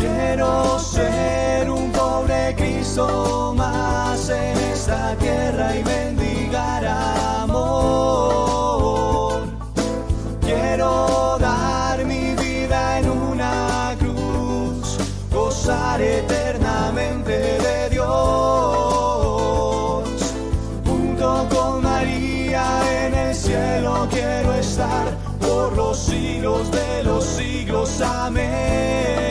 Quiero ser un pobre Cristo más en esta tierra y mendigar amor. Quiero dar mi vida en una cruz, gozar eternamente de Dios. Junto con María en el cielo quiero estar por los siglos de los siglos. Amén.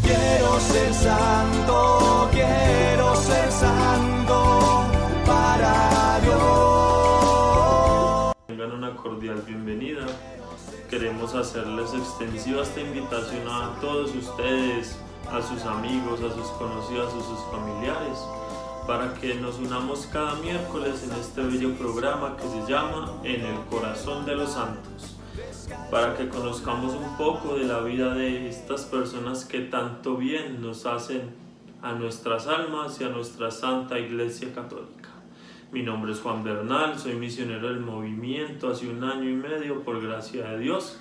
Quiero ser santo para Dios. Tengan una cordial bienvenida. Queremos hacerles extensiva esta invitación a todos ustedes, a sus amigos, a sus conocidos, a sus familiares, para que nos unamos cada miércoles en este bello programa que se llama En el Corazón de los Santos, para que conozcamos un poco de la vida de estas personas que tanto bien nos hacen a nuestras almas y a nuestra Santa Iglesia Católica. Mi nombre es Juan Bernal, soy misionero del movimiento hace 1 año y medio por gracia de Dios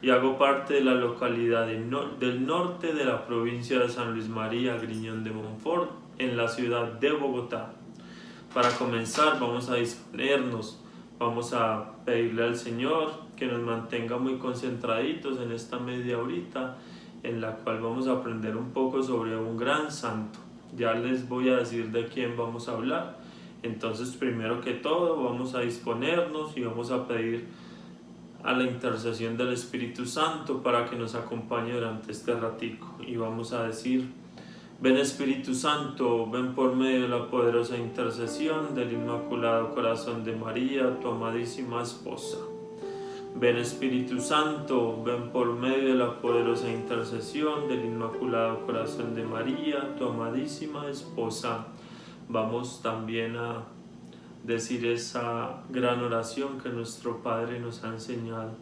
y hago parte de la localidad del norte de la provincia de San Luis María, Griñón de Montfort, en la ciudad de Bogotá. Para comenzar vamos a disponernos, vamos a pedirle al Señor que nos mantenga muy concentraditos en esta media horita en la cual vamos a aprender un poco sobre un gran santo. Ya les voy a decir de quién vamos a hablar. Entonces, primero que todo, vamos a disponernos y vamos a pedir a la intercesión del Espíritu Santo para que nos acompañe durante este ratico. Y vamos a decir: ven Espíritu Santo, ven por medio de la poderosa intercesión del Inmaculado Corazón de María, tu amadísima esposa. Ven Espíritu Santo, ven por medio de la poderosa intercesión del Inmaculado Corazón de María, tu amadísima esposa. Vamos también a decir esa gran oración que nuestro Padre nos ha enseñado.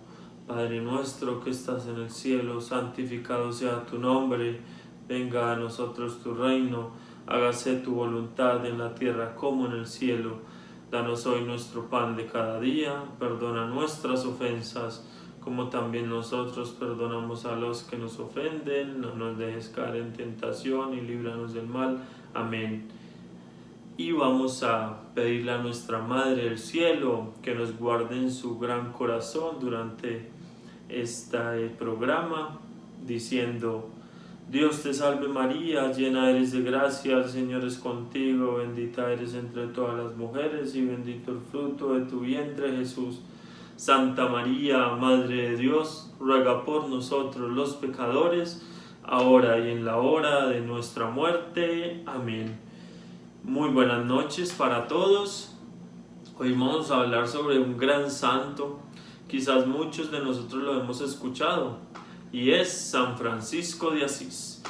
Padre nuestro que estás en el cielo, santificado sea tu nombre. Venga a nosotros tu reino, hágase tu voluntad en la tierra como en el cielo. Danos hoy nuestro pan de cada día, perdona nuestras ofensas, como también nosotros perdonamos a los que nos ofenden. No nos dejes caer en tentación y líbranos del mal. Amén. Y vamos a pedirle a nuestra Madre del Cielo que nos guarde en su gran corazón durante este programa, diciendo: Dios te salve María, llena eres de gracia, el Señor es contigo, bendita eres entre todas las mujeres y bendito el fruto de tu vientre Jesús. Santa María, Madre de Dios, ruega por nosotros los pecadores, ahora y en la hora de nuestra muerte. Amén. Muy buenas noches para todos. Hoy vamos a hablar sobre un gran santo, quizás muchos de nosotros lo hemos escuchado, y es San Francisco de Asís.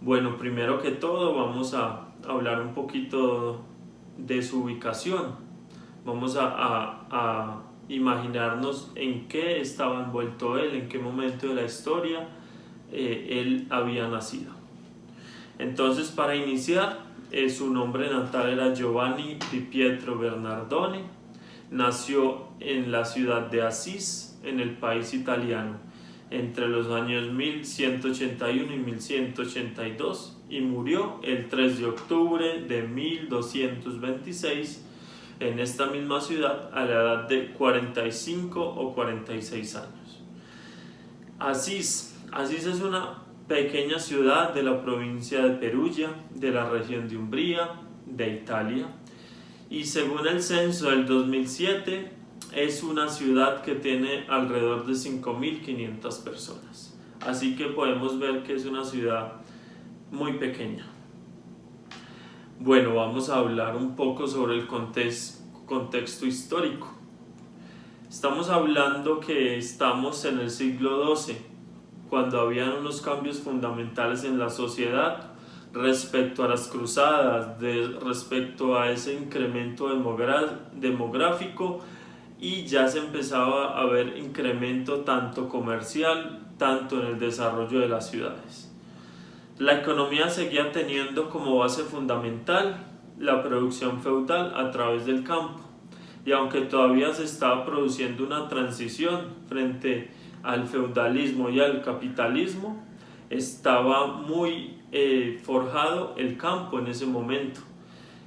Bueno, primero que todo vamos a hablar un poquito de su ubicación. Vamos a imaginarnos en qué estaba envuelto él, en qué momento de la historia él había nacido. Entonces, para iniciar, su nombre natal era Giovanni di Pietro Bernardone. Nació en la ciudad de Asís, en el país italiano, entre los años 1181 y 1182, y murió el 3 de octubre de 1226 en esta misma ciudad a la edad de 45 o 46 años. Asís es una pequeña ciudad de la provincia de Perugia, de la región de Umbría, de Italia, y según el censo del 2007 es una ciudad que tiene alrededor de 5.500 personas, así que podemos ver que es una ciudad muy pequeña. Bueno, vamos a hablar un poco sobre el contexto histórico. Estamos hablando que estamos en el siglo XII, cuando habían unos cambios fundamentales en la sociedad respecto a las cruzadas, respecto a ese incremento demográfico, y ya se empezaba a ver incremento tanto comercial, tanto en el desarrollo de las ciudades. La economía seguía teniendo como base fundamental la producción feudal a través del campo, y aunque todavía se estaba produciendo una transición frente al feudalismo y al capitalismo, estaba muy forjado el campo en ese momento,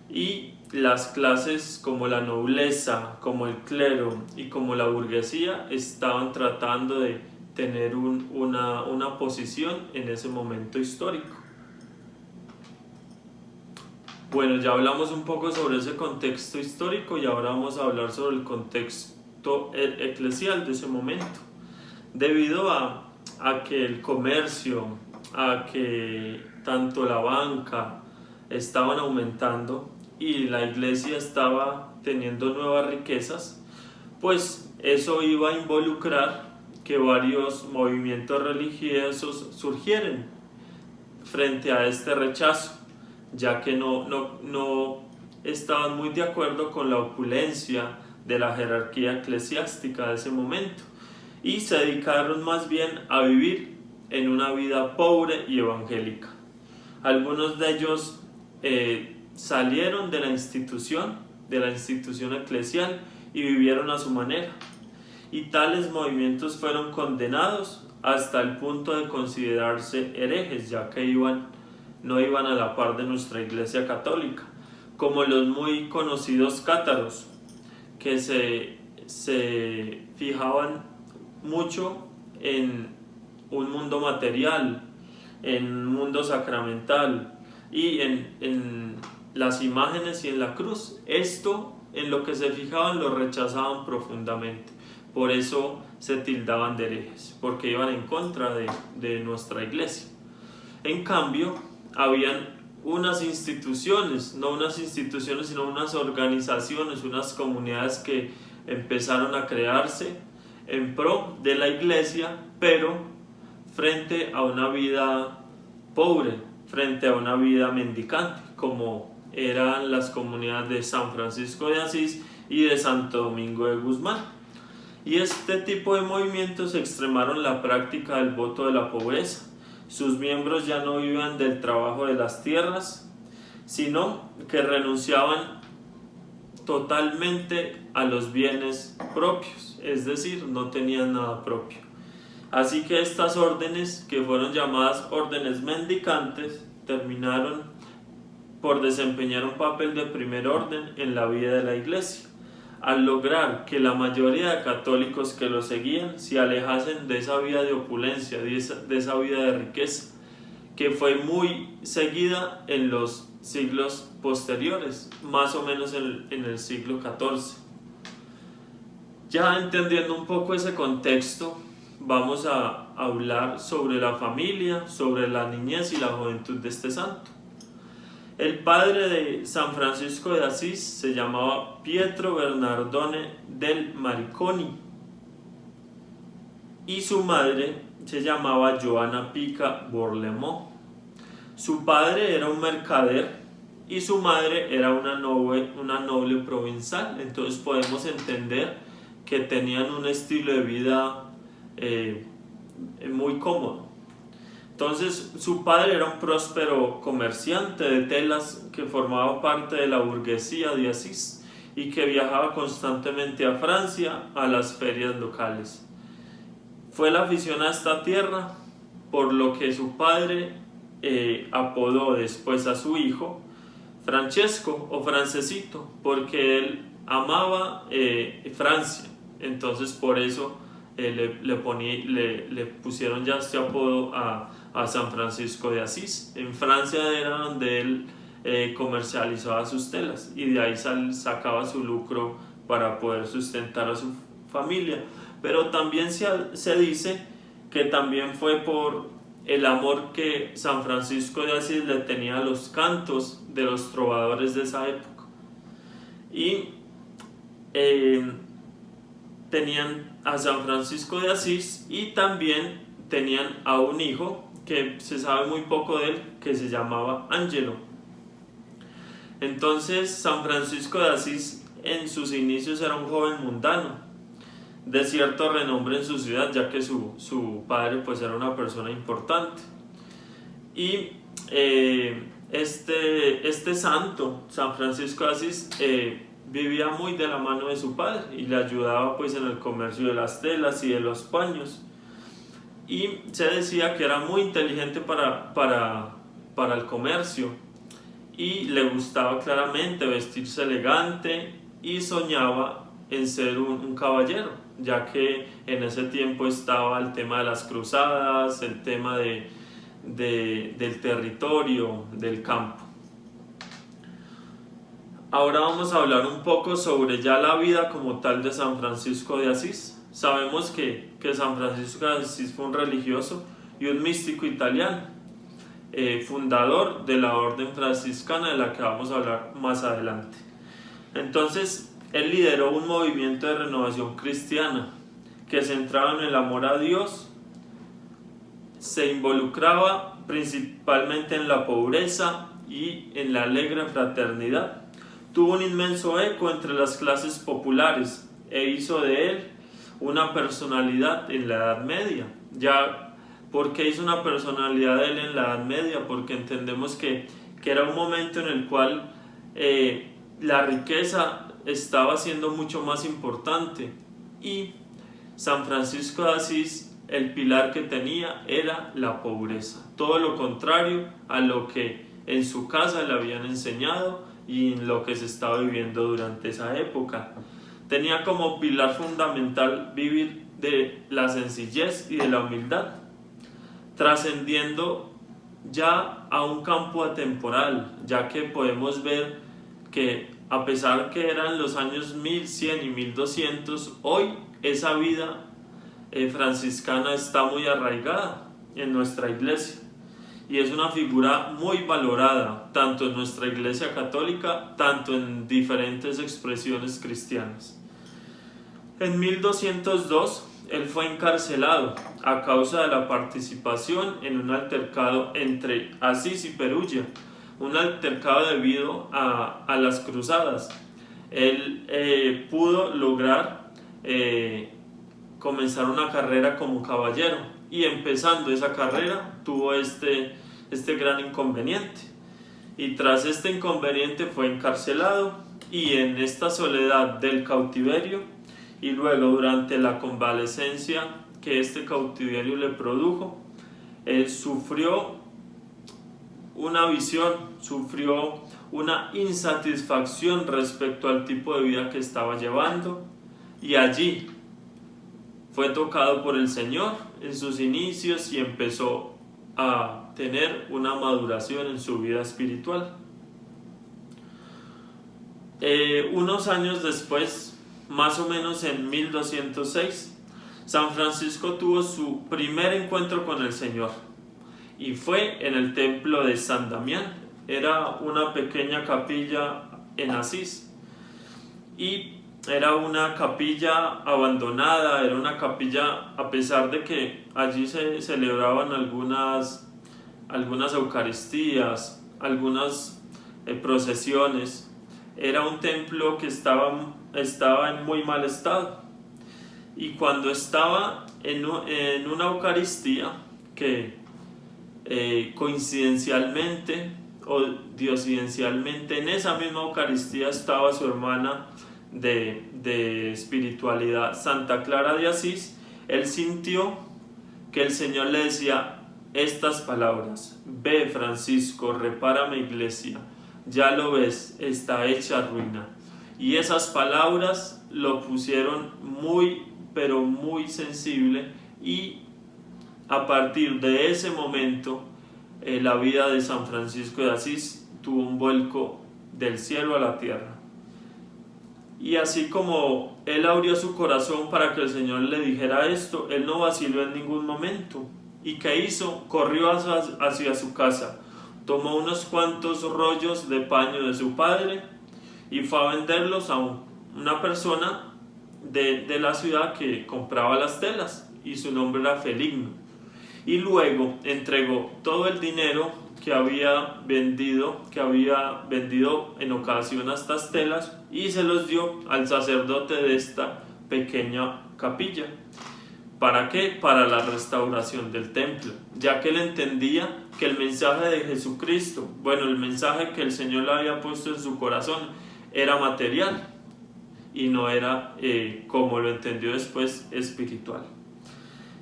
y las clases como la nobleza, como el clero y como la burguesía estaban tratando de tener una posición en ese momento histórico. Bueno, ya hablamos un poco sobre ese contexto histórico y ahora vamos a hablar sobre el contexto eclesial de ese momento. Debido a que el comercio, a que tanto la banca estaban aumentando y la iglesia estaba teniendo nuevas riquezas, pues eso iba a involucrar que varios movimientos religiosos surgieran frente a este rechazo, ya que no estaban muy de acuerdo con la opulencia de la jerarquía eclesiástica de ese momento, y se dedicaron más bien a vivir en una vida pobre y evangélica. Algunos de ellos salieron de la institución eclesial y vivieron a su manera, y tales movimientos fueron condenados hasta el punto de considerarse herejes, ya que no iban a la par de nuestra Iglesia Católica, como los muy conocidos cátaros, que se fijaban mucho en un mundo material, en un mundo sacramental y en las imágenes y en la cruz. Esto, en lo que se fijaban, lo rechazaban profundamente. Por eso se tildaban de herejes, porque iban en contra de nuestra iglesia. En cambio, habían unas instituciones, no unas instituciones, sino unas organizaciones, unas comunidades que empezaron a crearse en pro de la iglesia, pero frente a una vida pobre, frente a una vida mendicante, como eran las comunidades de San Francisco de Asís y de Santo Domingo de Guzmán. Y este tipo de movimientos extremaron la práctica del voto de la pobreza. Sus miembros ya no vivían del trabajo de las tierras, sino que renunciaban totalmente a los bienes propios, es decir, no tenían nada propio. Así que estas órdenes, que fueron llamadas órdenes mendicantes, terminaron por desempeñar un papel de primer orden en la vida de la iglesia, al lograr que la mayoría de católicos que lo seguían se alejasen de esa vida de opulencia, de esa vida de riqueza, que fue muy seguida en los siglos posteriores, más o menos en el siglo XIV. Ya entendiendo un poco ese contexto, vamos a hablar sobre la familia, sobre la niñez y la juventud de este santo. El padre de San Francisco de Asís se llamaba Pietro Bernardone del Marconi y su madre se llamaba Joana Pica Borlemont. Su padre era un mercader y su madre era una noble provenzal, entonces podemos entender que tenían un estilo de vida muy cómodo. Entonces su padre era un próspero comerciante de telas que formaba parte de la burguesía de Asís y que viajaba constantemente a Francia a las ferias locales. Fue la afición a esta tierra por lo que su padre apodó después a su hijo Francesco o Francesito, porque él amaba Francia. Entonces por eso le pusieron ya este apodo a San Francisco de Asís. En Francia era donde él comercializaba sus telas y de ahí sacaba su lucro para poder sustentar a su familia. Pero también se dice que también fue por el amor que San Francisco de Asís le tenía a los cantos de los trovadores de esa época. Y tenían a San Francisco de Asís y también tenían a un hijo que se sabe muy poco de él, que se llamaba Angelo. Entonces San Francisco de Asís en sus inicios era un joven mundano, de cierto renombre en su ciudad, ya que su padre pues era una persona importante. Y este santo, San Francisco de Asís, vivía muy de la mano de su padre y le ayudaba pues en el comercio de las telas y de los paños. y se decía que era muy inteligente para el comercio y le gustaba claramente vestirse elegante y soñaba en ser un caballero, ya que en ese tiempo estaba el tema de las cruzadas, el tema del territorio, del campo. Ahora vamos a hablar un poco sobre ya la vida como tal de San Francisco de Asís. Sabemos que San Francisco de Asís fue un religioso y un místico italiano, fundador de la orden franciscana, de la que vamos a hablar más adelante. Entonces, él lideró un movimiento de renovación cristiana que centrado en el amor a Dios, se involucraba principalmente en la pobreza y en la alegre fraternidad. Tuvo un inmenso eco entre las clases populares e hizo de él una personalidad en la Edad Media. Ya, ¿por qué hizo una personalidad de él en la Edad Media? Porque entendemos que era un momento en el cual la riqueza estaba siendo mucho más importante y San Francisco de Asís, el pilar que tenía era la pobreza, todo lo contrario a lo que en su casa le habían enseñado y en lo que se estaba viviendo durante esa época. Tenía como pilar fundamental vivir de la sencillez y de la humildad, trascendiendo ya a un campo atemporal, ya que podemos ver que a pesar que eran los años 1100 y 1200, hoy esa vida franciscana está muy arraigada en nuestra iglesia y es una figura muy valorada tanto en nuestra iglesia católica, tanto en diferentes expresiones cristianas. En 1202 él fue encarcelado a causa de la participación en un altercado entre Asís y Perugia, un altercado debido a las cruzadas. Él pudo lograr comenzar una carrera como caballero y empezando esa carrera tuvo este gran inconveniente y tras este inconveniente fue encarcelado y en esta soledad del cautiverio y luego durante la convalecencia que este cautiverio le produjo, sufrió una visión, sufrió una insatisfacción respecto al tipo de vida que estaba llevando y allí fue tocado por el Señor en sus inicios y empezó a tener una maduración en su vida espiritual. Unos años después, más o menos en 1206, San Francisco tuvo su primer encuentro con el Señor y fue en el templo de San Damián. Era una pequeña capilla en Asís y era una capilla abandonada, era una capilla, a pesar de que allí se celebraban algunas eucaristías, algunas procesiones, era un templo que estaba en muy mal estado. Y cuando estaba en una Eucaristía, que coincidencialmente o diosidencialmente en esa misma Eucaristía estaba su hermana de espiritualidad, Santa Clara de Asís, él sintió que el Señor le decía estas palabras: ve, Francisco, repara mi iglesia, ya lo ves, está hecha ruina. Y esas palabras lo pusieron muy, pero muy sensible y a partir de ese momento la vida de San Francisco de Asís tuvo un vuelco del cielo a la tierra. Y así como él abrió su corazón para que el Señor le dijera esto, él no vaciló en ningún momento. ¿Y qué hizo? Corrió hacia su casa, tomó unos cuantos rollos de paño de su padre y fue a venderlos a una persona de la ciudad que compraba las telas, y su nombre era Feligno. Y luego entregó todo el dinero que había vendido en ocasión a estas telas y se los dio al sacerdote de esta pequeña capilla. ¿Para qué? Para la restauración del templo, ya que él entendía que el mensaje de Jesucristo, el mensaje que el Señor le había puesto en su corazón era material y no era, como lo entendió después, espiritual.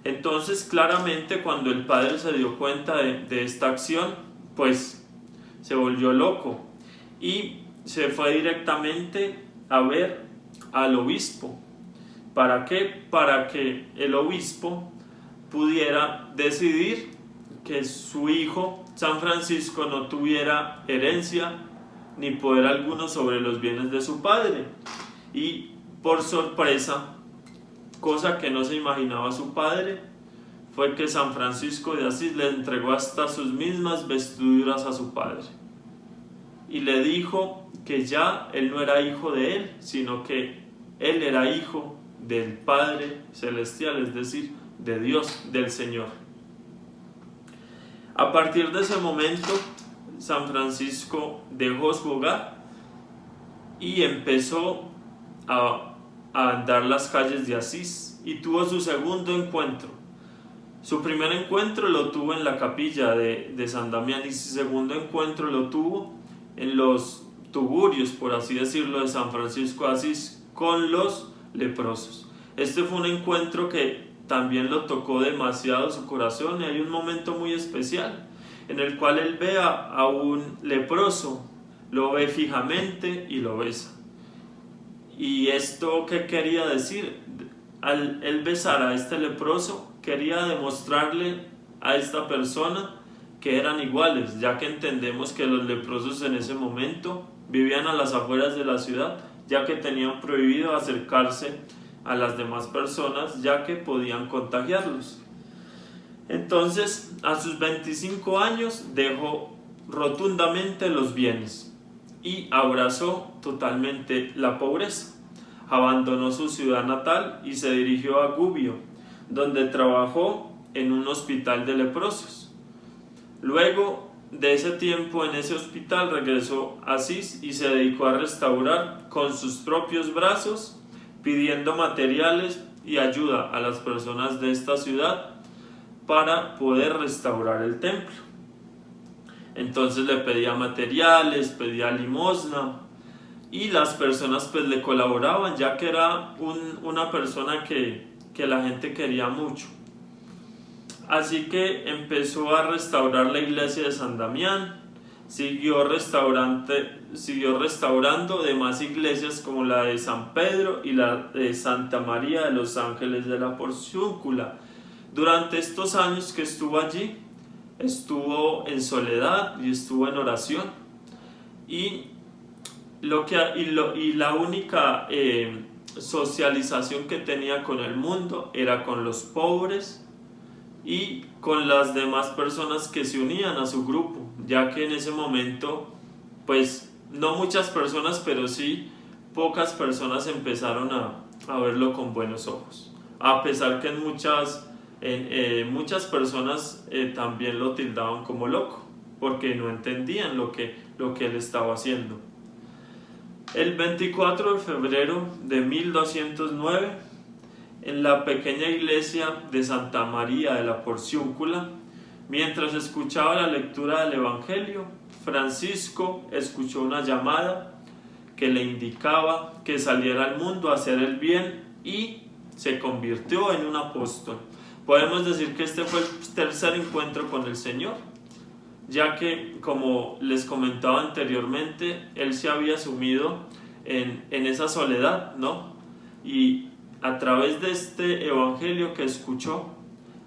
Entonces claramente cuando el padre se dio cuenta de esta acción, pues se volvió loco y se fue directamente a ver al obispo. ¿Para qué? Para que el obispo pudiera decidir que su hijo San Francisco no tuviera herencia ni poder alguno sobre los bienes de su padre. Y por sorpresa, cosa que no se imaginaba su padre, fue que San Francisco de Asís le entregó hasta sus mismas vestiduras a su padre y le dijo que ya él no era hijo de él, sino que él era hijo del Padre Celestial, es decir, de Dios, del Señor. A partir de ese momento, San Francisco dejó su hogar y empezó a andar las calles de Asís y tuvo su segundo encuentro. Su primer encuentro lo tuvo en la capilla de San Damián y su segundo encuentro lo tuvo en los tugurios, por así decirlo, de San Francisco de Asís con los leprosos. Este fue un encuentro que también lo tocó demasiado su corazón y hay un momento muy especial en el cual él ve a un leproso, lo ve fijamente y lo besa. ¿Y esto qué quería decir? Al él besar a este leproso, quería demostrarle a esta persona que eran iguales, ya que entendemos que los leprosos en ese momento vivían a las afueras de la ciudad, ya que tenían prohibido acercarse a las demás personas, ya que podían contagiarlos. Entonces, a sus 25 años dejó rotundamente los bienes y abrazó totalmente la pobreza. Abandonó su ciudad natal y se dirigió a Gubbio, donde trabajó en un hospital de leprosos. Luego de ese tiempo en ese hospital regresó a Asís y se dedicó a restaurar con sus propios brazos, pidiendo materiales y ayuda a las personas de esta ciudad para poder restaurar el templo. Entonces le pedía materiales, pedía limosna y las personas pues le colaboraban, ya que era una persona que la gente quería mucho. Así que empezó a restaurar la iglesia de San Damián, siguió restaurando demás iglesias como la de San Pedro y la de Santa María de los Ángeles de la Porciúncula. Durante estos años que estuvo allí, estuvo en soledad y estuvo en oración. Y la única socialización que tenía con el mundo era con los pobres y con las demás personas que se unían a su grupo, ya que en ese momento, pues no muchas personas, pero sí pocas personas empezaron a verlo con buenos ojos, a pesar que muchas personas también lo tildaban como loco, porque no entendían lo que él estaba haciendo. El 24 de febrero de 1209, en la pequeña iglesia de Santa María de la Porciúncula, mientras escuchaba la lectura del Evangelio, Francisco escuchó una llamada que le indicaba que saliera al mundo a hacer el bien y se convirtió en un apóstol. Podemos decir que este fue el tercer encuentro con el Señor, ya que, como les comentaba anteriormente, él se había sumido en esa soledad, ¿no? Y a través de este evangelio que escuchó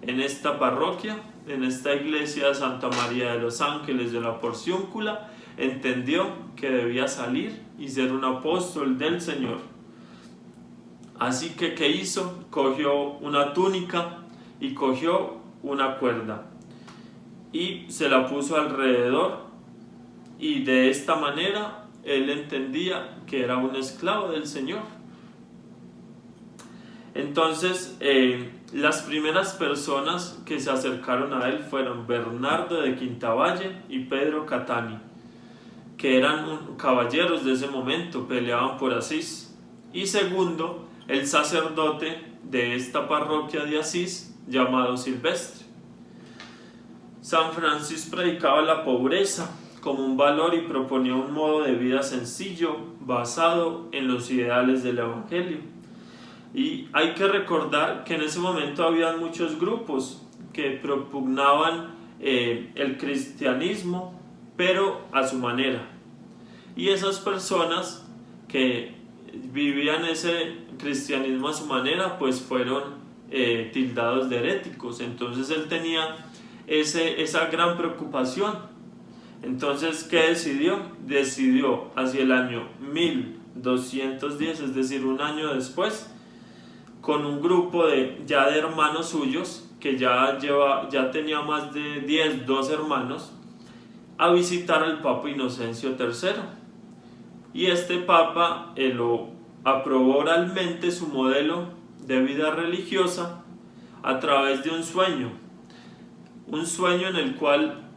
en esta parroquia, en esta iglesia de Santa María de los Ángeles de la Porciúncula, entendió que debía salir y ser un apóstol del Señor. Así que, ¿qué hizo? Cogió una túnica y cogió una cuerda y se la puso alrededor, y de esta manera él entendía que era un esclavo del Señor. Entonces las primeras personas que se acercaron a él fueron Bernardo de Quintavalle y Pedro Catani, que eran caballeros de ese momento, peleaban por Asís. Y segundo, el sacerdote de esta parroquia de Asís, llamado Silvestre. San Francisco predicaba la pobreza como un valor y proponía un modo de vida sencillo basado en los ideales del Evangelio. Y hay que recordar que en ese momento había muchos grupos que propugnaban el cristianismo, pero a su manera. Y esas personas que vivían ese cristianismo a su manera, pues fueron tildados de heréticos. Entonces él tenía esa gran preocupación. Entonces, ¿qué decidió? Decidió hacia el año 1210, es decir, un año después, con un grupo de hermanos suyos, que ya tenía más de 12 hermanos, a visitar al Papa Inocencio III. Y este Papa lo aprobó oralmente su modelo de vida religiosa a través de un sueño en el cual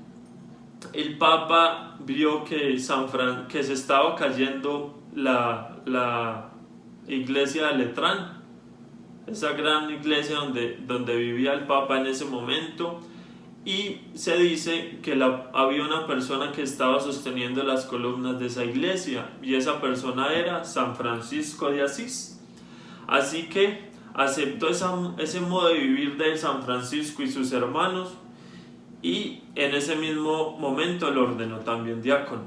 el Papa vio que se estaba cayendo la iglesia de Letrán, esa gran iglesia donde vivía el Papa en ese momento, y se dice que había una persona que estaba sosteniendo las columnas de esa iglesia, y esa persona era San Francisco de Asís. Así que aceptó ese modo de vivir de San Francisco y sus hermanos, y en ese mismo momento lo ordenó también diácono.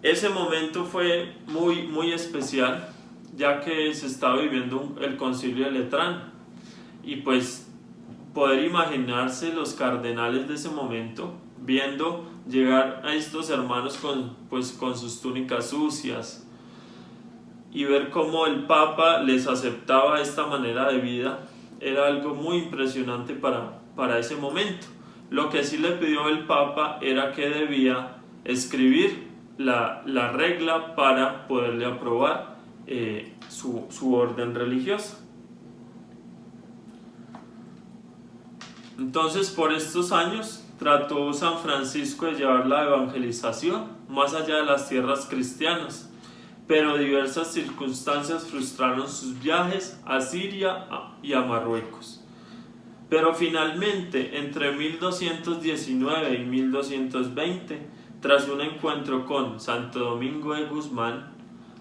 Ese momento fue muy, muy especial, ya que se estaba viviendo el concilio de Letrán, y pues poder imaginarse los cardenales de ese momento viendo llegar a estos hermanos con sus túnicas sucias, y ver cómo el Papa les aceptaba esta manera de vida, era algo muy impresionante para ese momento. Lo que sí le pidió el Papa era que debía escribir la regla para poderle aprobar su orden religiosa. Entonces, por estos años trató San Francisco de llevar la evangelización más allá de las tierras cristianas, pero diversas circunstancias frustraron sus viajes a Siria y a Marruecos. Pero finalmente, entre 1219 y 1220, tras un encuentro con Santo Domingo de Guzmán,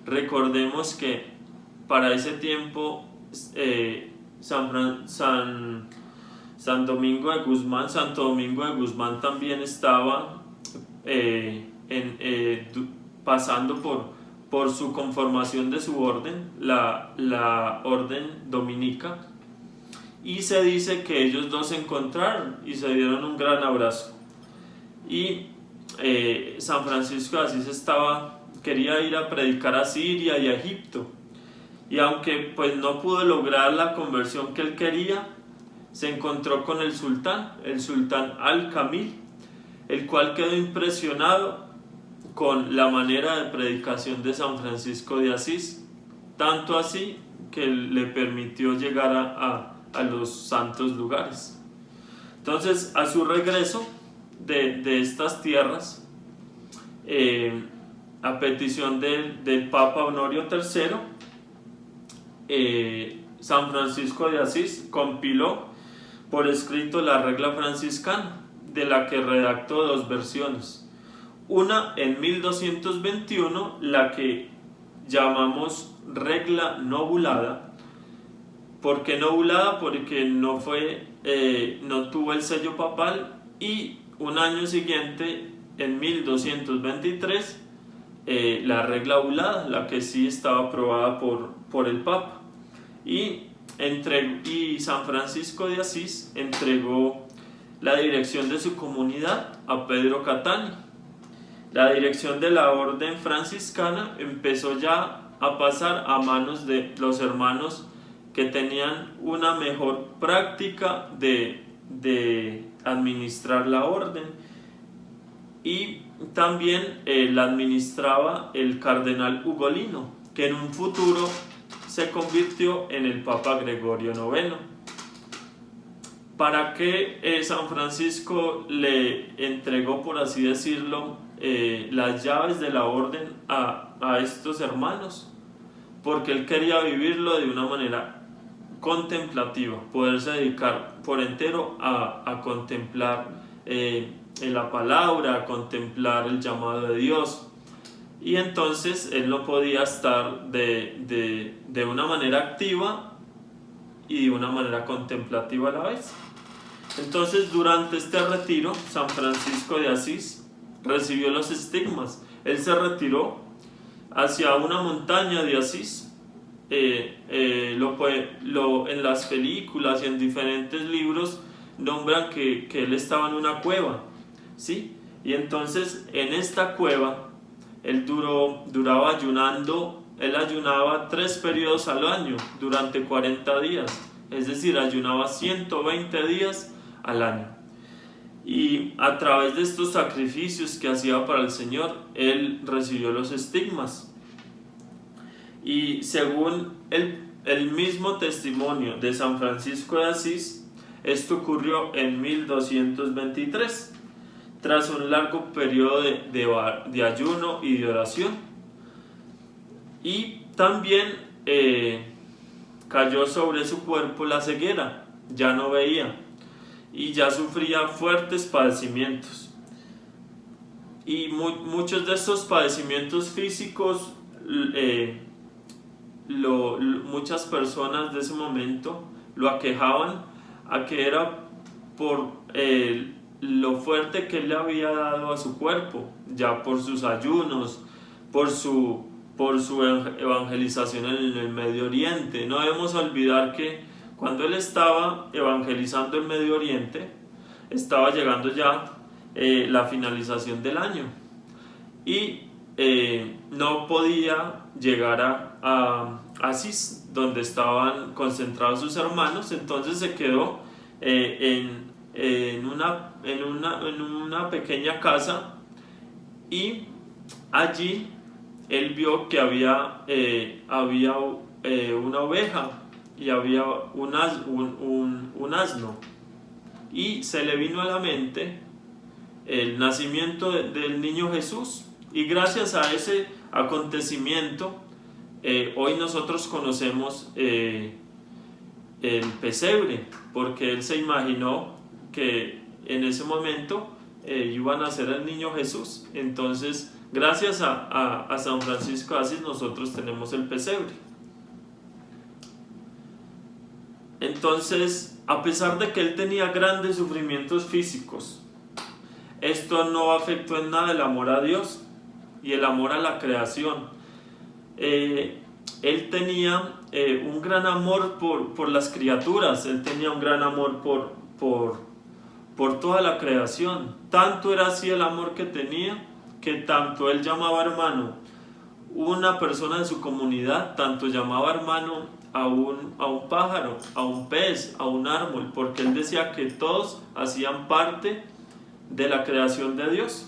recordemos que para ese tiempo Santo Domingo de Guzmán también estaba pasando por su conformación de su orden, la orden dominica, y se dice que ellos dos se encontraron y se dieron un gran abrazo. Y San Francisco de Asís quería ir a predicar a Siria y a Egipto, y aunque pues no pudo lograr la conversión que él quería, se encontró con el sultán Al-Kamil, el cual quedó impresionado con la manera de predicación de San Francisco de Asís, tanto así que le permitió llegar a los santos lugares. Entonces, a su regreso de estas tierras, a petición del Papa Honorio III, San Francisco de Asís compiló por escrito la regla franciscana, de la que redactó dos versiones. Una en 1221, la que llamamos regla novulada. ¿Por qué novulada? Porque no tuvo el sello papal, y un año siguiente, en 1223, la regla ovulada, la que sí estaba aprobada por el Papa. Y San Francisco de Asís entregó la dirección de su comunidad a Pedro Catani. La dirección de la orden franciscana empezó ya a pasar a manos de los hermanos que tenían una mejor práctica de administrar la orden, y también la administraba el cardenal Ugolino, que en un futuro se convirtió en el Papa Gregorio IX. ¿Para qué San Francisco le entregó, por así decirlo, las llaves de la orden a estos hermanos? Porque él quería vivirlo de una manera contemplativa, poderse dedicar por entero a contemplar la palabra, a contemplar el llamado de Dios. y entonces él no podía estar de una manera activa y de una manera contemplativa a la vez. Entonces, durante este retiro, San Francisco de Asís recibió los estigmas. Él se retiró hacia una montaña de Asís. En las películas y en diferentes libros nombran que él estaba en una cueva, ¿sí? Y entonces en esta cueva él duraba ayunando. Él ayunaba 3 periodos al año durante 40 días, es decir, ayunaba 120 días al año. Y a través de estos sacrificios que hacía para el Señor, él recibió los estigmas. Y según el mismo testimonio de San Francisco de Asís, esto ocurrió en 1223, tras un largo periodo de ayuno y de oración. Y también cayó sobre su cuerpo la ceguera, ya no veía y ya sufría fuertes padecimientos. Y muchos de estos padecimientos físicos, muchas personas de ese momento lo aquejaban a que era por lo fuerte que él le había dado a su cuerpo, ya por sus ayunos, por su evangelización en el Medio Oriente. No debemos olvidar que cuando él estaba evangelizando el Medio Oriente, estaba llegando ya la finalización del año y no podía llegar a Asís, donde estaban concentrados sus hermanos. Entonces se quedó en una pequeña casa, y allí él vio que había una oveja y había un asno, y se le vino a la mente el nacimiento del niño Jesús. Y gracias a ese acontecimiento, hoy nosotros conocemos el pesebre, porque él se imaginó que en ese momento iba a nacer el niño Jesús. Entonces, gracias a San Francisco de Asís, nosotros tenemos el pesebre. Entonces, a pesar de que él tenía grandes sufrimientos físicos, esto no afectó en nada el amor a Dios y el amor a la creación. Él tenía un gran amor por las criaturas, él tenía un gran amor por toda la creación. Tanto era así el amor que tenía, que tanto él llamaba hermano una persona de su comunidad, tanto llamaba hermano a un pájaro, a un pez, a un árbol, porque él decía que todos hacían parte de la creación de Dios.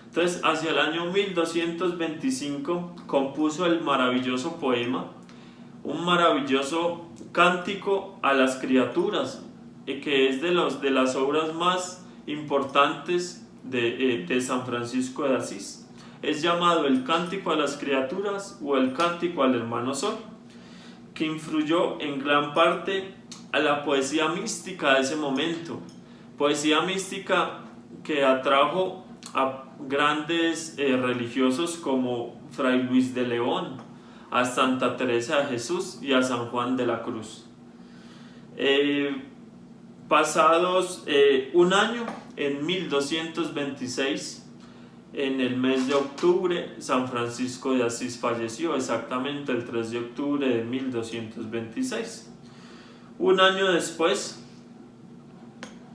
Entonces, hacia el año 1225 compuso el maravilloso poema, un maravilloso cántico a las criaturas, que es de las obras más importantes de San Francisco de Asís. Es llamado el Cántico a las Criaturas o el Cántico al Hermano Sol, que influyó en gran parte a la poesía mística de ese momento. Poesía mística que atrajo a grandes religiosos como Fray Luis de León, a Santa Teresa de Jesús y a San Juan de la Cruz. Pasados un año, en 1226, en el mes de octubre, San Francisco de Asís falleció, exactamente el 3 de octubre de 1226. Un año después,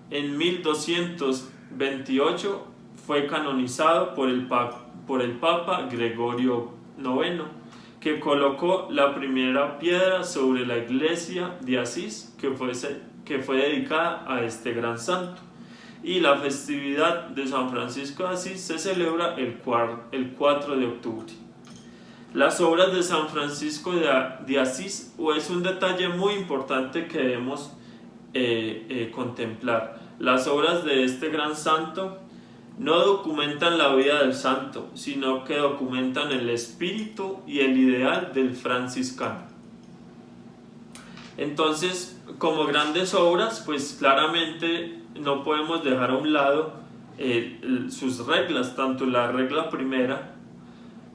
en 1228, fue canonizado por el Papa Gregorio IX, que colocó la primera piedra sobre la iglesia de Asís, que fue dedicada a este gran santo. Y la festividad de San Francisco de Asís se celebra el 4 de octubre. Las obras de San Francisco de Asís es un detalle muy importante que debemos contemplar. Las obras de este gran santo no documentan la vida del santo, sino que documentan el espíritu y el ideal del franciscano. Entonces, como grandes obras, pues claramente no podemos dejar a un lado sus reglas, tanto la regla primera,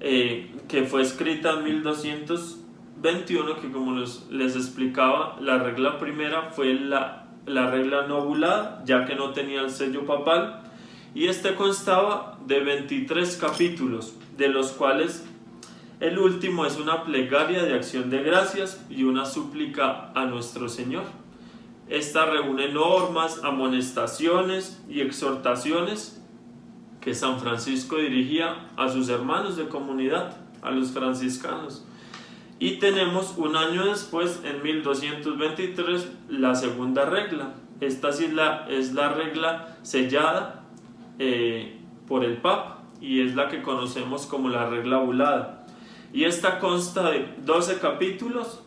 que fue escrita en 1221, que como les explicaba, la regla primera fue la regla novulada, ya que no tenía el sello papal, y constaba de 23 capítulos, de los cuales el último es una plegaria de acción de gracias y una súplica a nuestro Señor. Esta reúne normas, amonestaciones y exhortaciones que San Francisco dirigía a sus hermanos de comunidad, a los franciscanos. Y tenemos un año después, en 1223, la segunda regla. Esta sí es la regla sellada por el Papa, y es la que conocemos como la regla bulada. Y esta consta de 12 capítulos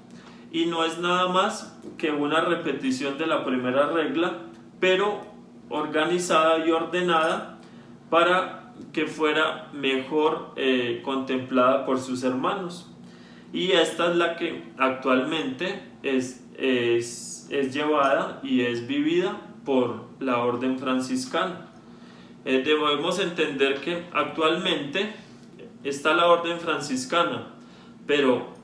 y no es nada más que una repetición de la primera regla, pero organizada y ordenada para que fuera mejor contemplada por sus hermanos. Y esta es la que actualmente es llevada y es vivida por la orden franciscana. Debemos entender que actualmente está la orden franciscana, pero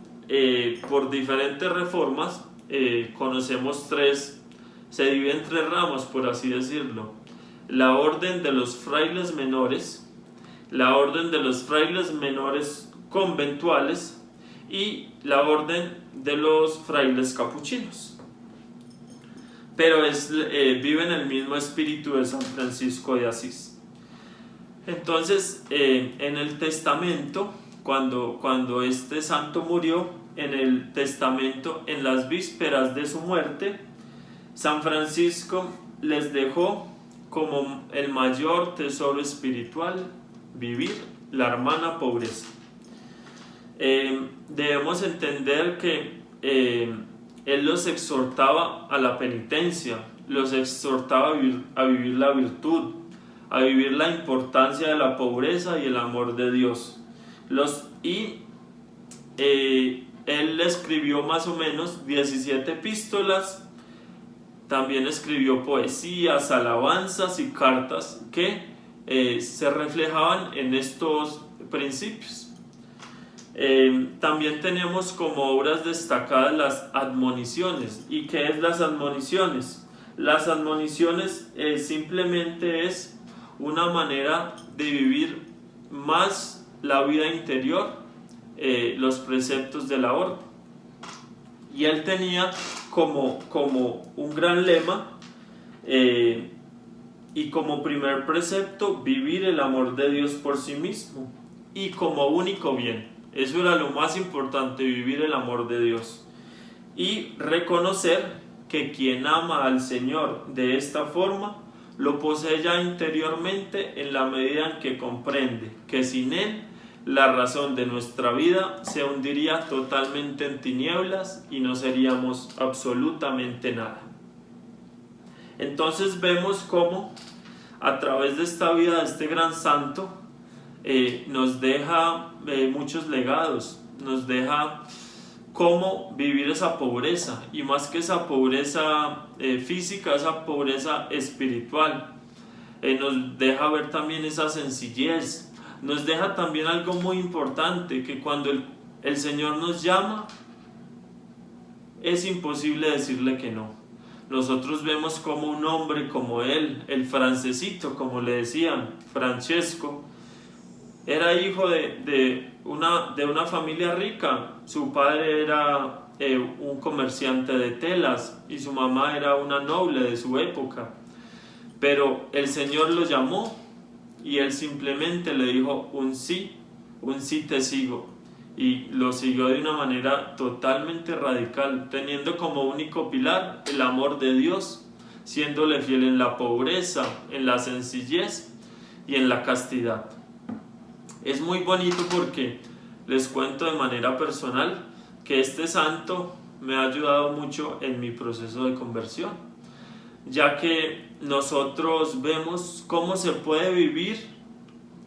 por diferentes reformas conocemos se divide en tres ramas, por así decirlo: la orden de los frailes menores, la orden de los frailes menores conventuales y la orden de los frailes capuchinos, pero viven el mismo espíritu de San Francisco de Asís. Entonces, en el testamento, cuando este santo murió, en el testamento, en las vísperas de su muerte, San Francisco les dejó como el mayor tesoro espiritual vivir la hermana pobreza. Debemos entender que él los exhortaba a la penitencia, los exhortaba a vivir la virtud, a vivir la importancia de la pobreza y el amor de Dios. Él escribió más o menos 17 epístolas, también escribió poesías, alabanzas y cartas que se reflejaban en estos principios. También tenemos como obras destacadas las admoniciones. ¿Y qué es las admoniciones? Las admoniciones simplemente es una manera de vivir más la vida interior, los preceptos de la orden. Y él tenía como un gran lema y como primer precepto vivir el amor de Dios por sí mismo y como único bien. Eso era lo más importante, vivir el amor de Dios y reconocer que quien ama al Señor de esta forma lo posee ya interiormente en la medida en que comprende que sin Él la razón de nuestra vida se hundiría totalmente en tinieblas y no seríamos absolutamente nada. Entonces vemos cómo a través de esta vida de este gran santo nos deja muchos legados, nos deja cómo vivir esa pobreza, y más que esa pobreza física, esa pobreza espiritual. Nos deja ver también esa sencillez, nos deja también algo muy importante, que cuando el Señor nos llama es imposible decirle que no. Nosotros vemos como un hombre como él, el francesito, como le decían, Francesco, era hijo de una familia rica. Su padre era un comerciante de telas y su mamá era una noble de su época, pero el Señor lo llamó y él simplemente le dijo un sí te sigo, y lo siguió de una manera totalmente radical, teniendo como único pilar el amor de Dios, siéndole fiel en la pobreza, en la sencillez y en la castidad. Es muy bonito porque les cuento de manera personal que este santo me ha ayudado mucho en mi proceso de conversión, ya que nosotros vemos cómo se puede vivir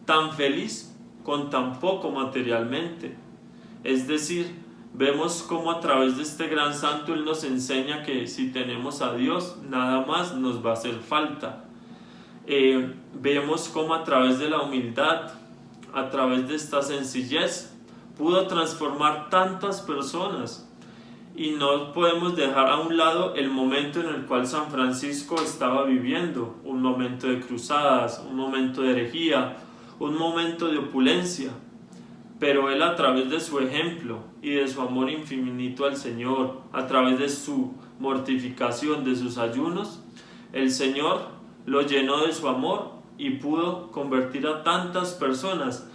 tan feliz con tan poco materialmente. Es decir, vemos cómo a través de este gran santo él nos enseña que si tenemos a Dios, nada más nos va a hacer falta. Vemos cómo a través de la humildad, a través de esta sencillez, pudo transformar tantas personas. Y no podemos dejar a un lado el momento en el cual San Francisco estaba viviendo, un momento de cruzadas, un momento de herejía, un momento de opulencia. Pero él, a través de su ejemplo y de su amor infinito al Señor, a través de su mortificación, de sus ayunos, el Señor lo llenó de su amor y pudo convertir a tantas personas,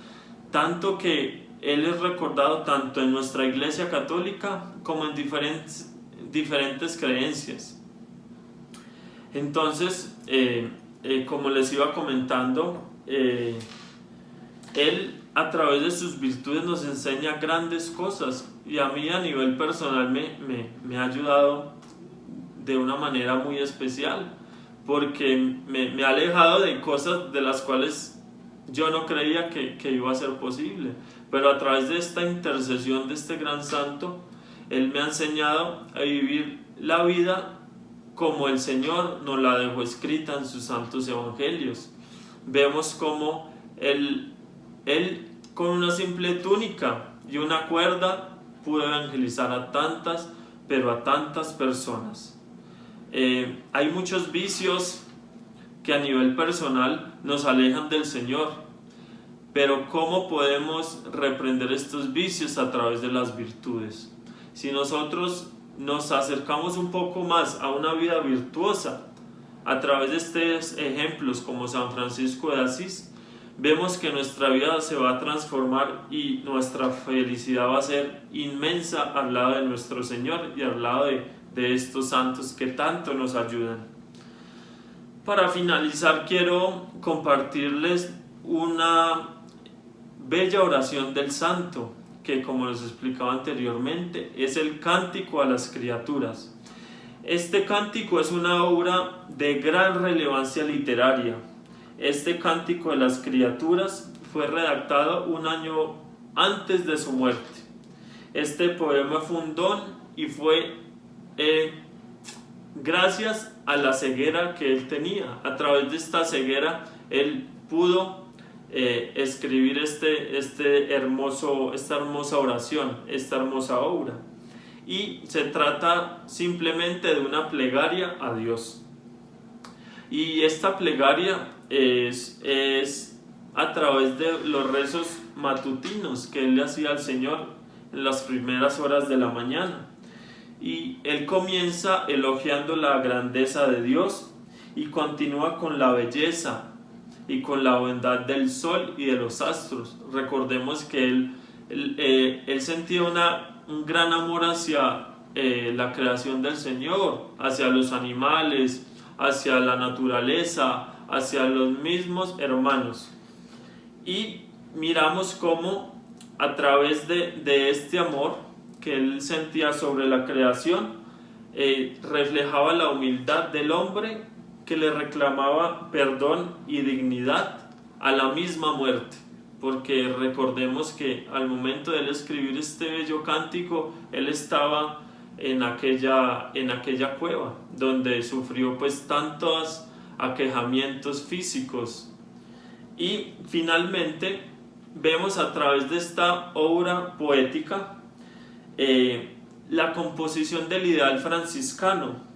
tanto que él es recordado tanto en nuestra Iglesia Católica como en diferentes creencias. Entonces, como les iba comentando, él a través de sus virtudes nos enseña grandes cosas, y a mí a nivel personal me ha ayudado de una manera muy especial, porque me ha alejado de cosas de las cuales yo no creía que iba a ser posible. Pero a través de esta intercesión de este gran santo, él me ha enseñado a vivir la vida como el Señor nos la dejó escrita en sus santos evangelios. Vemos cómo él con una simple túnica y una cuerda pudo evangelizar a tantas, pero a tantas personas. Hay muchos vicios que a nivel personal nos alejan del Señor. Pero ¿cómo podemos reprender estos vicios? A través de las virtudes. Si nosotros nos acercamos un poco más a una vida virtuosa, a través de estos ejemplos como San Francisco de Asís, vemos que nuestra vida se va a transformar y nuestra felicidad va a ser inmensa al lado de nuestro Señor y al lado de estos santos que tanto nos ayudan. Para finalizar, quiero compartirles una bella oración del santo, que, como les explicaba anteriormente, es el Cántico a las Criaturas. Este cántico es una obra de gran relevancia literaria. Este Cántico de las Criaturas fue redactado un año antes de su muerte. Este poema fue un don y fue gracias a la ceguera que él tenía. A través de esta ceguera él pudo escribir esta hermosa oración, esta hermosa obra. Y se trata simplemente de una plegaria a Dios. Y esta plegaria es a través de los rezos matutinos que él le hacía al Señor en las primeras horas de la mañana. Y él comienza elogiando la grandeza de Dios y continúa con la belleza y con la bondad del sol y de los astros. Recordemos que él sentía un gran amor hacia la creación del Señor, hacia los animales, hacia la naturaleza, hacia los mismos hermanos. Y miramos cómo a través de este amor que él sentía sobre la creación, reflejaba la humildad del hombre que le reclamaba perdón y dignidad a la misma muerte. Porque recordemos que al momento de él escribir este bello cántico, él estaba en aquella cueva donde sufrió pues tantos aquejamientos físicos. Y finalmente vemos a través de esta obra poética la composición del ideal franciscano,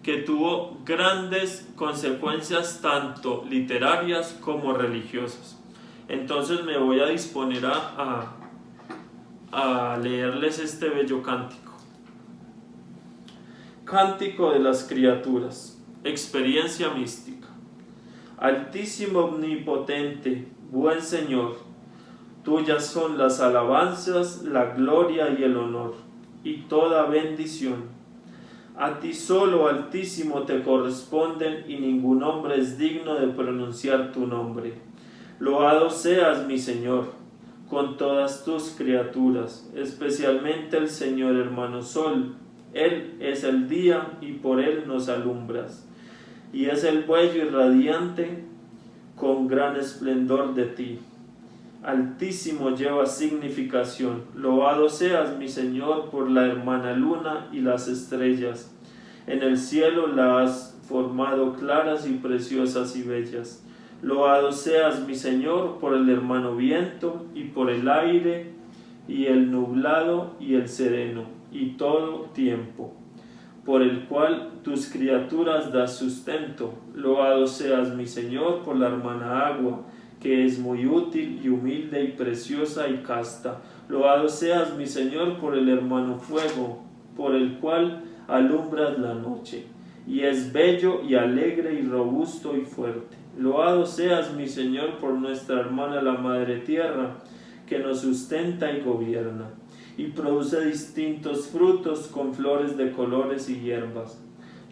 que tuvo grandes consecuencias tanto literarias como religiosas. Entonces me voy a disponer a leerles este bello cántico. Cántico de las Criaturas, experiencia mística. Altísimo, omnipotente, buen Señor, tuyas son las alabanzas, la gloria y el honor, y toda bendición. A ti solo, Altísimo, te corresponden, y ningún hombre es digno de pronunciar tu nombre. Loado seas, mi Señor, con todas tus criaturas, especialmente el Señor hermano Sol. Él es el día y por él nos alumbras, y es el vuelo irradiante con gran esplendor de ti. Altísimo lleva significación. Loado seas, mi Señor, por la hermana luna y las estrellas. En el cielo las has formado claras y preciosas y bellas. Loado seas, mi Señor, por el hermano viento, y por el aire, y el nublado, y el sereno, y todo tiempo, por el cual tus criaturas das sustento. Loado seas, mi Señor, por la hermana agua, que es muy útil y humilde y preciosa y casta. Loado seas, mi Señor, por el hermano fuego, por el cual alumbras la noche, y es bello y alegre y robusto y fuerte. Loado seas, mi Señor, por nuestra hermana la Madre Tierra, que nos sustenta y gobierna, y produce distintos frutos con flores de colores y hierbas.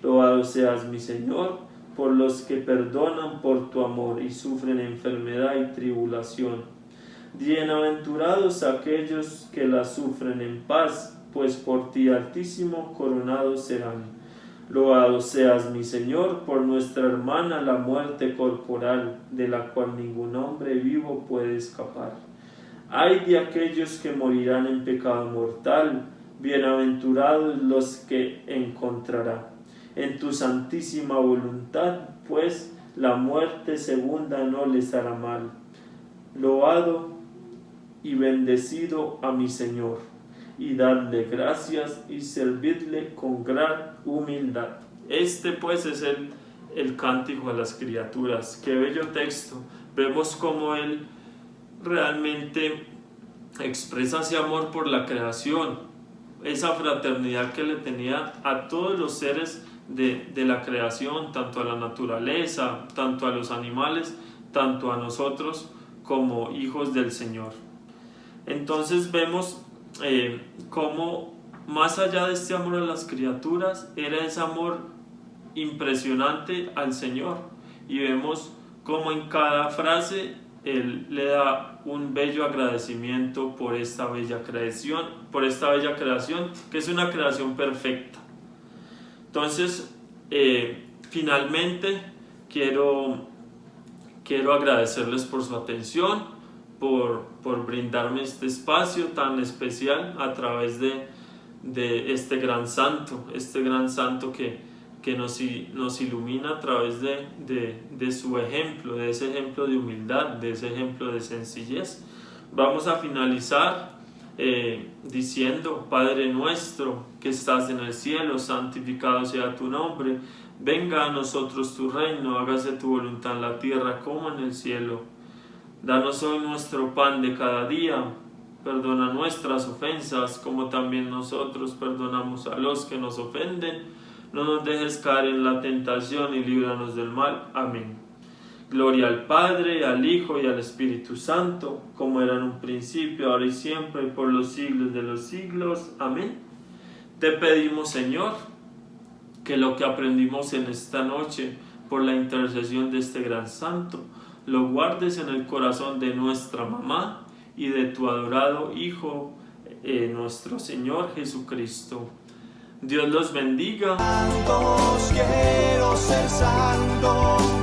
Loado seas, mi Señor, por los que perdonan por tu amor y sufren enfermedad y tribulación. Bienaventurados aquellos que la sufren en paz, pues por ti, Altísimo, coronados serán. Loado seas, mi Señor, por nuestra hermana la muerte corporal, de la cual ningún hombre vivo puede escapar. Ay de aquellos que morirán en pecado mortal, bienaventurados los que encontrará. En tu santísima voluntad, pues, la muerte segunda no les hará mal. Loado y bendecido a mi Señor, y dadle gracias y servidle con gran humildad. Este pues es el cántico a las criaturas. Qué bello texto. Vemos cómo él realmente expresa ese amor por la creación, esa fraternidad que le tenía a todos los seres de la creación, tanto a la naturaleza, tanto a los animales, tanto a nosotros como hijos del Señor. Entonces vemos cómo más allá de este amor a las criaturas era ese amor impresionante al Señor, y vemos cómo en cada frase él le da un bello agradecimiento por esta bella creación, que es una creación perfecta. Entonces, finalmente quiero agradecerles por su atención, por brindarme este espacio tan especial a través de este gran santo que nos ilumina a través de su ejemplo, de ese ejemplo de humildad, de ese ejemplo de sencillez. Vamos a finalizar diciendo: Padre nuestro que estás en el cielo, santificado sea tu nombre, venga a nosotros tu reino, hágase tu voluntad en la tierra como en el cielo. Danos hoy nuestro pan de cada día, perdona nuestras ofensas como también nosotros perdonamos a los que nos ofenden. No nos dejes caer en la tentación y líbranos del mal. Amén. Gloria al Padre, al Hijo y al Espíritu Santo, como era en un principio, ahora y siempre, y por los siglos de los siglos. Amén. Te pedimos, Señor, que lo que aprendimos en esta noche, por la intercesión de este gran santo, lo guardes en el corazón de nuestra mamá y de tu adorado Hijo, nuestro Señor Jesucristo. Dios los bendiga. Santos, quiero ser santo.